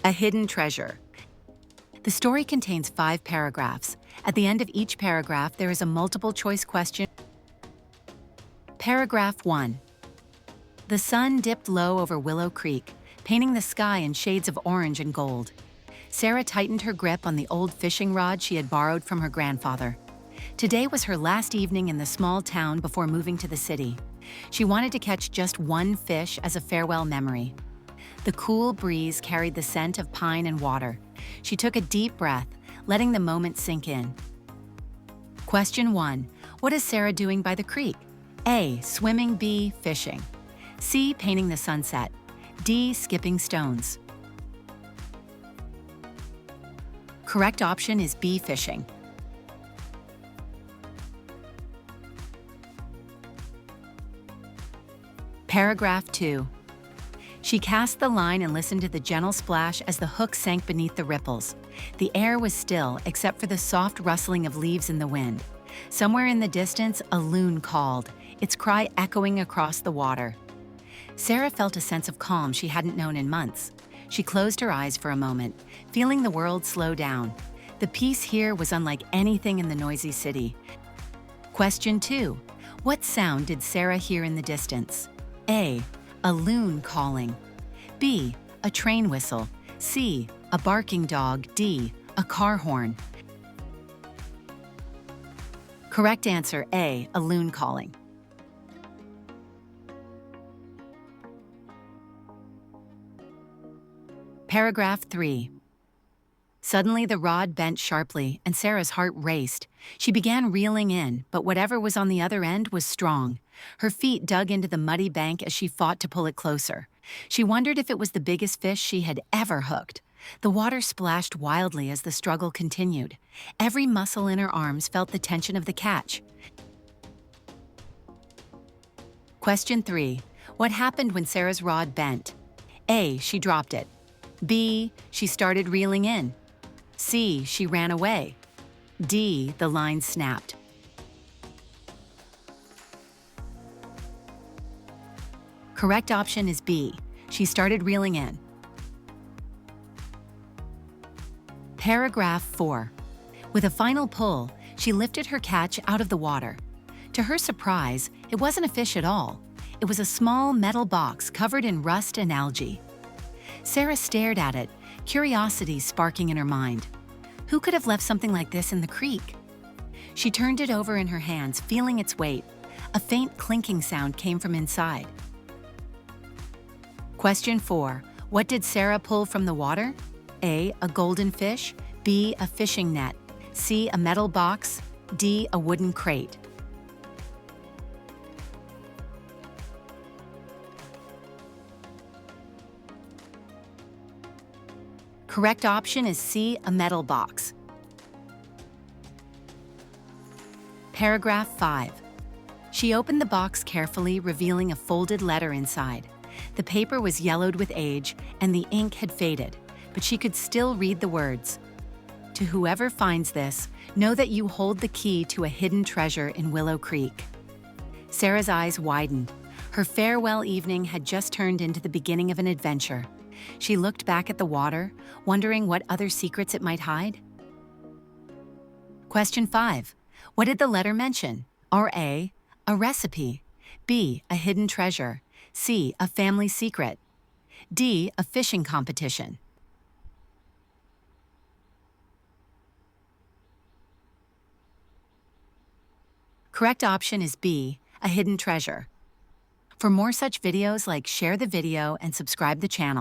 A hidden treasure. The story contains 5 paragraphs. At the end of each paragraph, there is a multiple-choice question. Paragraph 1. The sun dipped low over Willow Creek, painting the sky in shades of orange and gold. Sarah tightened her grip on the old fishing rod she had borrowed from her grandfather. Today was her last evening in the small town before moving to the city. She wanted to catch just one fish as a farewell memory. The cool breeze carried the scent of pine and water. She took a deep breath, letting the moment sink in. Question 1. What is Sarah doing by the creek? A. Swimming. B. Fishing. C. Painting the sunset. D. Skipping stones. Correct option is B. Fishing. Paragraph 2. She cast the line and listened to the gentle splash as the hook sank beneath the ripples. The air was still, except for the soft rustling of leaves in the wind. Somewhere in the distance, a loon called, its cry echoing across the water. Sarah felt a sense of calm she hadn't known in months. She closed her eyes for a moment, feeling the world slow down. The peace here was unlike anything in the noisy city. Question 2. What sound did Sarah hear in the distance? A. A loon calling. B. A train whistle. C. A barking dog. D. A car horn. Correct answer A. A loon calling. Paragraph 3. Suddenly the rod bent sharply and Sarah's heart raced. She began reeling in, but whatever was on the other end was strong. Her feet dug into the muddy bank as she fought to pull it closer. She wondered if it was the biggest fish she had ever hooked. The water splashed wildly as the struggle continued. Every muscle in her arms felt the tension of the catch. Question 3. What happened when Sarah's rod bent? A. She dropped it. B. She started reeling in. C. She ran away. D. The line snapped. Correct option is B. She started reeling in. Paragraph 4. With a final pull, she lifted her catch out of the water. To her surprise, it wasn't a fish at all. It was a small metal box covered in rust and algae. Sarah stared at it, curiosity sparking in her mind. Who could have left something like this in the creek? She turned it over in her hands, feeling its weight. A faint clinking sound came from inside. Question 4. What did Sarah pull from the water? A. A golden fish. B. A fishing net. C. A metal box. D. A wooden crate. Correct option is C. A metal box. Paragraph 5. She opened the box carefully, revealing a folded letter inside. The paper was yellowed with age, and the ink had faded, but she could still read the words. To whoever finds this, know that you hold the key to a hidden treasure in Willow Creek. Sarah's eyes widened. Her farewell evening had just turned into the beginning of an adventure. She looked back at the water, wondering what other secrets it might hide. Question 5. What did the letter mention? Are A. A recipe. B. A hidden treasure. C. A family secret. D. A fishing competition. Correct option is B. A hidden treasure. For more such videos, share the video and subscribe the channel.